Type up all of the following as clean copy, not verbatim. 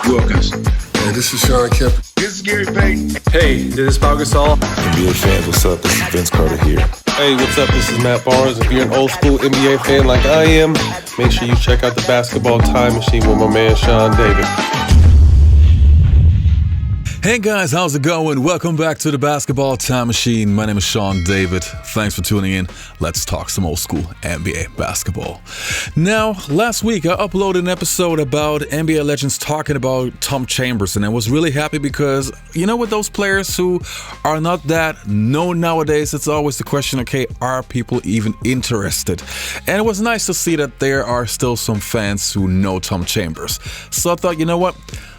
Wilkins. Hey, this is Sean Kemp. This is Gary Payton. Hey, this is Pau Gasol. NBA fans, what's up? This is Vince Carter here. Hey, what's up? This is Matt Barnes. If you're an old school NBA fan like I am, make sure you check out the Basketball Time Machine with my man Sean David. Hey guys, how's it going? Welcome back to the Basketball Time Machine. My name is Sean David. Thanks for tuning in. Let's talk some old school NBA basketball. Now, last week I uploaded an episode about NBA legends talking about Tom Chambers, and I was really happy because, you know, with those players who are not that known nowadays, it's always the question, okay, are people even interested? And it was nice to see that there are still some fans who know Tom Chambers. So I thought, you know what?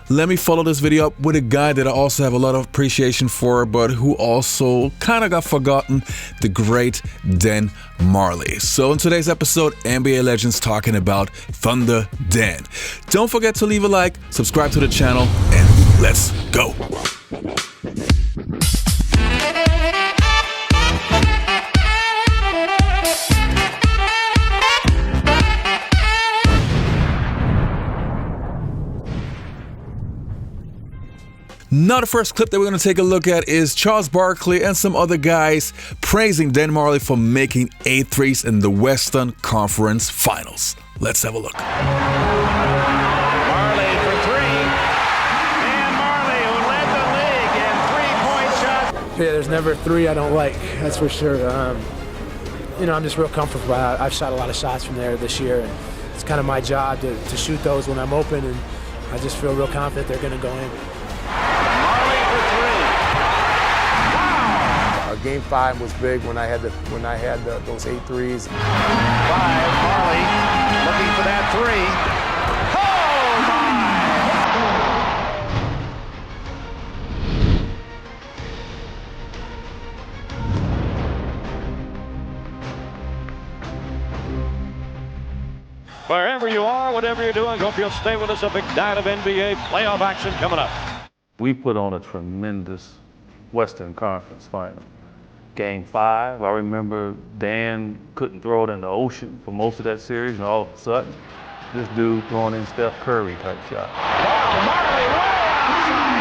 Let me follow this video up with a guy that I also have a lot of appreciation for, but who also kind of got forgotten, the great Dan Majerle. So in today's episode, NBA legends talking about Thunder Dan. Don't forget to leave a like, subscribe to the channel, and let's go. Now the first clip that we're going to take a look at is Charles Barkley and some other guys praising Dan Majerle for making 8 threes in the Western Conference Finals. Let's have a look. Majerle for three. Dan Majerle, who led the league in three-point shots. Yeah, there's never a three I don't like, that's for sure. You know, I'm just real comfortable. I've shot a lot of shots from there this year, and it's kind of my job to shoot those when I'm open, and I just feel real confident they're going to go in. Game 5 was big when I had those 8 threes. 5, Majerle looking for that three. Wherever you are, whatever you're doing, hope you'll stay with us. A big night of NBA playoff action coming up. We put on a tremendous Western Conference final. Game 5, I remember Dan couldn't throw it in the ocean for most of that series, and all of a sudden, this dude throwing in Steph Curry type shot. Majerle way outside.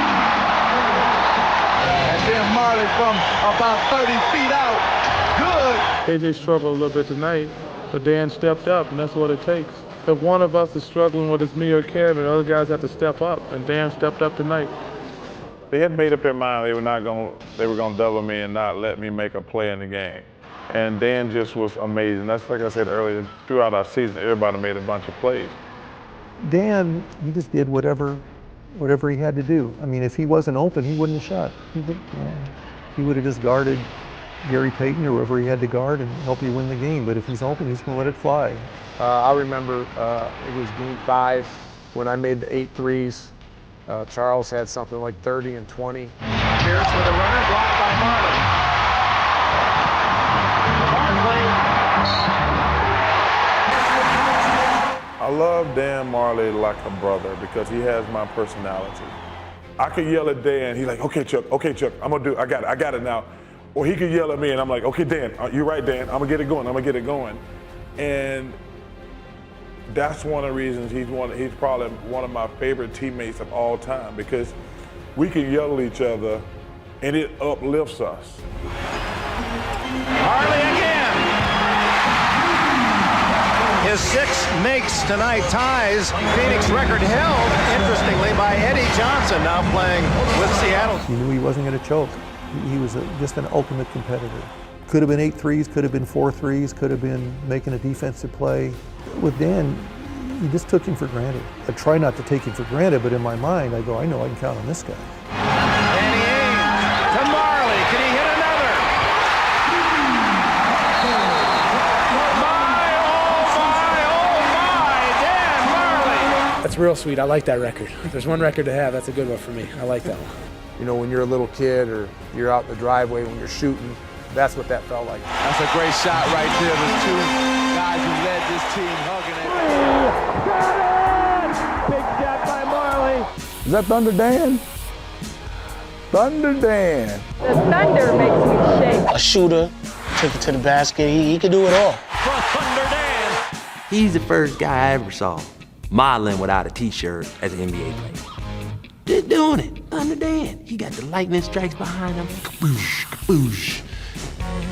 And then Majerle from about 30 feet out. Good. KJ struggled a little bit tonight, but Dan stepped up, and that's what it takes. If one of us is struggling, whether it's me or Kevin, the other guys have to step up, and Dan stepped up tonight. They had made up their mind they were going to double me and not let me make a play in the game. And Dan just was amazing. That's like I said earlier, throughout our season, everybody made a bunch of plays. Dan, he just did whatever he had to do. I mean, if he wasn't open, he wouldn't have shot. He would have just guarded Gary Payton or whoever he had to guard and help you win the game. But if he's open, he's going to let it fly. I remember it was Game 5 when I made the 8 threes. Charles had something like 30 and 20. Pierce with a runner, blocked by Majerle. I love Dan Majerle like a brother because he has my personality. I could yell at Dan, he's like, okay, Chuck, I'm gonna do it, I got it now. Or he could yell at me and I'm like, okay, Dan, you're right, Dan, I'm gonna get it going. And that's one of the reasons he's probably one of my favorite teammates of all time, because we can yell at each other and it uplifts us. Majerle again. His 6 makes tonight ties Phoenix record held, interestingly, by Eddie Johnson, now playing with Seattle. He knew he wasn't going to choke. He was just an ultimate competitor. Could have been 8 threes, could have been 4 threes, could have been making a defensive play. With Dan, you just took him for granted. I try not to take him for granted, but in my mind, I go, I know I can count on this guy. Danny Ainge to Majerle. Can he hit another? My, Dan Majerle. That's real sweet. I like that record. If there's one record to have, that's a good one for me. I like that one. You know, when you're a little kid or you're out in the driveway when you're shooting, that's what that felt like. That's a great shot right there. There's 2 guys who led this team hugging it. Got it! Big shot by Majerle. Is that Thunder Dan? Thunder Dan. The thunder makes me shake. A shooter, took it to the basket. He could do it all. For Thunder Dan. He's the first guy I ever saw modeling without a t-shirt as an NBA player. They're doing it. Thunder Dan. He got the lightning strikes behind him. Kaboosh, kaboosh.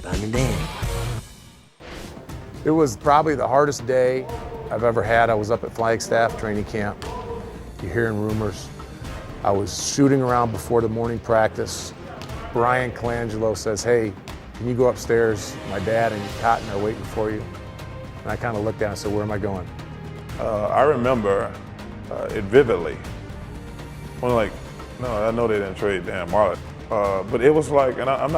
Thunder Dan. It was probably the hardest day I've ever had. I was up at Flagstaff training camp. You're hearing rumors. I was shooting around before the morning practice. Bryan Colangelo says, hey, can you go upstairs? My dad and Cotton are waiting for you. And I kind of looked down and said, where am I going? I remember it vividly. When like, no, I know they didn't trade Dan Marley, but it was like, and I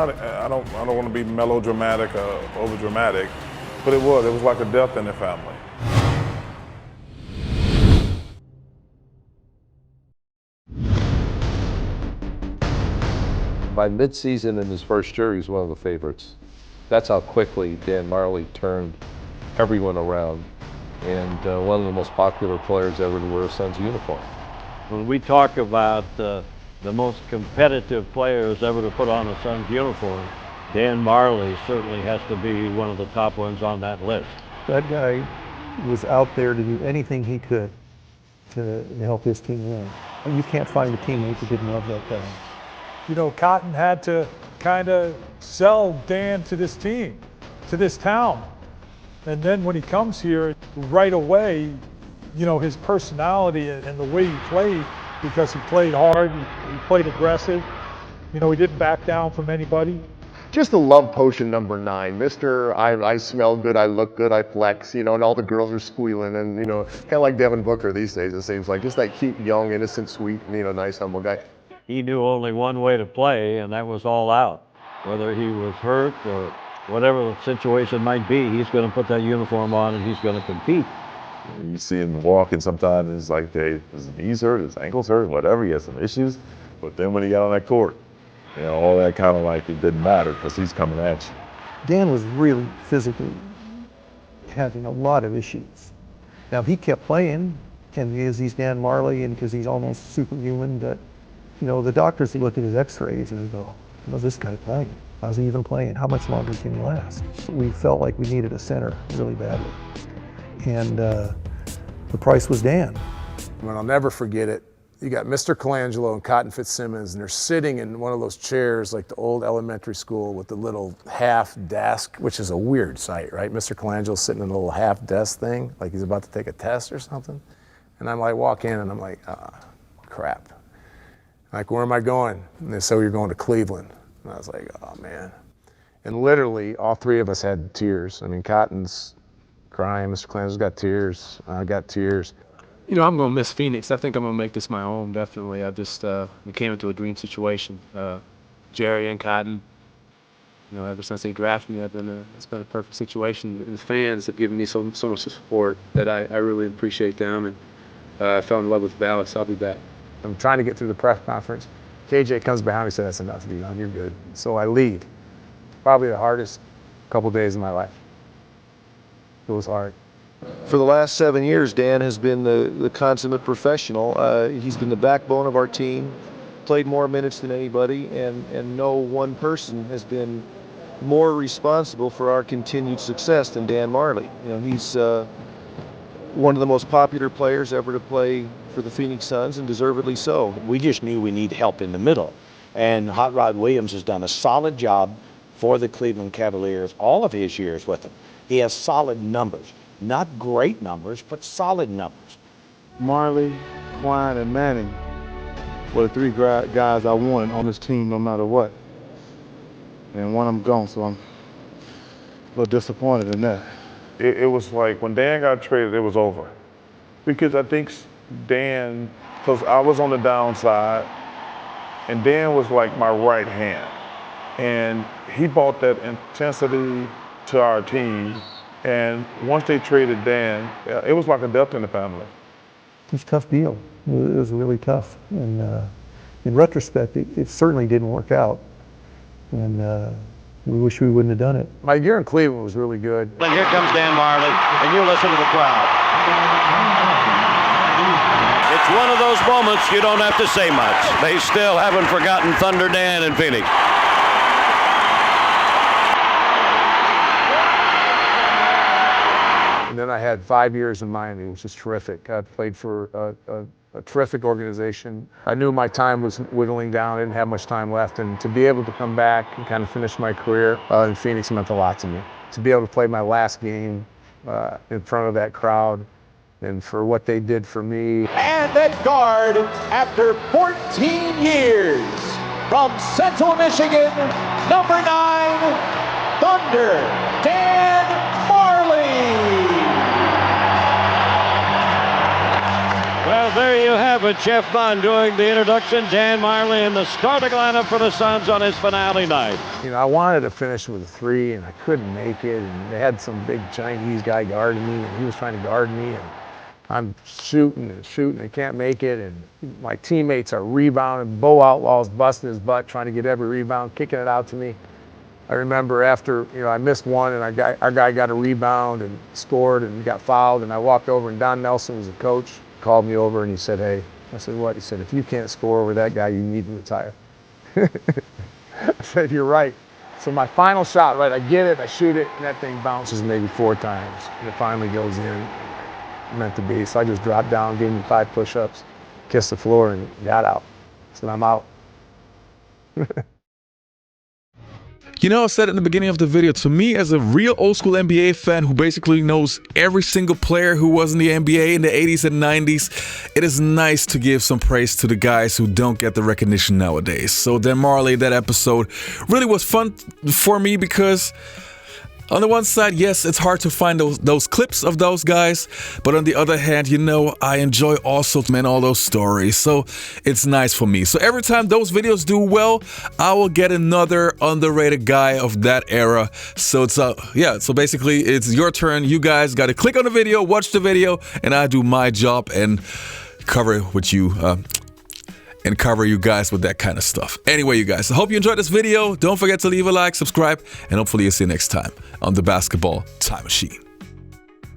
don't want to be melodramatic or overdramatic, but it was like a death in the family. By midseason in his first year, he was one of the favorites. That's how quickly Dan Marley turned everyone around, and one of the most popular players ever to wear a Suns uniform. When we talk about the most competitive players ever to put on a Suns uniform, Dan Marley certainly has to be one of the top ones on that list. That guy was out there to do anything he could to help his team win. And you can't find a teammate that didn't love that guy. You know, Cotton had to kind of sell Dan to this team, to this town. And then when he comes here, right away, you know, his personality and the way he played, because he played hard, he played aggressive. You know, he didn't back down from anybody. Just the love potion number 9. Mr. I smell good, I look good, I flex, you know, and all the girls are squealing, and, you know, kind of like Devin Booker these days, it seems like. Just that cute, young, innocent, sweet, you know, nice, humble guy. He knew only one way to play, and that was all out. Whether he was hurt or whatever the situation might be, he's going to put that uniform on and he's going to compete. You see him walking sometimes, and it's like, hey, his knees hurt, his ankles hurt, whatever, he has some issues. But then when he got on that court, you know, all that kind of like, it didn't matter because he's coming at you. Dan was really physically having a lot of issues. Now, he kept playing, and because he's Dan Marley and because he's almost superhuman, but, you know, the doctors look at his x-rays and go, how's this guy playing? How's he even playing? How much longer can he last? We felt like we needed a center really badly. And the price was Dan. And I'll never forget it. You got Mr. Colangelo and Cotton Fitzsimmons, and they're sitting in one of those chairs like the old elementary school with the little half desk, which is a weird sight, right? Mr. Colangelo's sitting in a little half desk thing, like he's about to take a test or something. And I'm like, walk in and I'm like, crap. Like, where am I going? And they said, you're going to Cleveland. And I was like, oh man. And literally all three of us had tears. I mean, Cotton's crying, Mr. Colangelo's got tears, I got tears. You know, I'm going to miss Phoenix. I think I'm going to make this my home, definitely. I just we came into a dream situation. Jerry and Cotton, you know, ever since they drafted me, it's been a perfect situation. And the fans have given me so much support that I really appreciate them. And I fell in love with Dallas. So I'll be back. I'm trying to get through the press conference. KJ comes behind me and says, that's enough, Devon, you're good. So I leave. Probably the hardest couple days of my life. It was hard. For the last 7 years, Dan has been the consummate professional. He's been the backbone of our team, played more minutes than anybody, and no one person has been more responsible for our continued success than Dan Marley. You know, he's one of the most popular players ever to play for the Phoenix Suns, and deservedly so. We just knew we need help in the middle, and Hot Rod Williams has done a solid job for the Cleveland Cavaliers all of his years with them. He has solid numbers. Not great numbers, but solid numbers. Marley, Quine, and Manning were the 3 guys I wanted on this team no matter what. And one of them gone, so I'm a little disappointed in that. It was like when Dan got traded, it was over. Because I think Dan, because I was on the downside, and Dan was like my right hand. And he brought that intensity to our team. And once they traded Dan, it was like a death in the family. It was a tough deal. It was really tough. And in retrospect, it certainly didn't work out. And we wish we wouldn't have done it. My year in Cleveland was really good. And here comes Dan Marley, and you listen to the crowd. It's one of those moments you don't have to say much. They still haven't forgotten Thunder Dan in Phoenix. And then I had 5 years in Miami, which was terrific. I played for a terrific organization. I knew my time was whittling down. I didn't have much time left. And to be able to come back and kind of finish my career in Phoenix meant a lot to me. To be able to play my last game in front of that crowd and for what they did for me. And at guard, after 14 years, from Central Michigan, number 9, Thunder, Dan Majerle. Well, there you have it. Jeff Bond doing the introduction. Dan Majerle in the starting lineup for the Suns on his finale night. You know, I wanted to finish with a 3, and I couldn't make it. And they had some big Chinese guy guarding me, and he was trying to guard me. And I'm shooting and shooting and can't make it. And my teammates are rebounding. Bo Outlaw's busting his butt, trying to get every rebound, kicking it out to me. I remember after, you know, I missed one, and our guy got a rebound and scored and got fouled. And I walked over, and Don Nelson was the coach. Called me over and he said, "Hey," I said, "What?" He said, "If you can't score with that guy, you need to retire." I said, "You're right." So my final shot, right, I get it, I shoot it, and that thing bounces maybe 4 times, and it finally goes in. Meant to be. So I just dropped down, gave me 5 push-ups, kissed the floor, and got out. I said, "I'm out." You know, I said in the beginning of the video, to me as a real old school NBA fan who basically knows every single player who was in the NBA in the 80s and 90s, it is nice to give some praise to the guys who don't get the recognition nowadays. So Dan Majerle, that episode really was fun for me because on the one side, yes, it's hard to find those clips of those guys, but on the other hand, you know, I enjoy also, man, all those stories, so it's nice for me. So every time those videos do well, I will get another underrated guy of that era. So it's yeah, so basically it's your turn. You guys got to click on the video, watch the video, and I do my job and cover it with you. And cover you guys with that kind of stuff. Anyway, you guys, I hope you enjoyed this video. Don't forget to leave a like, subscribe, and hopefully you'll see you next time on the Basketball Time Machine.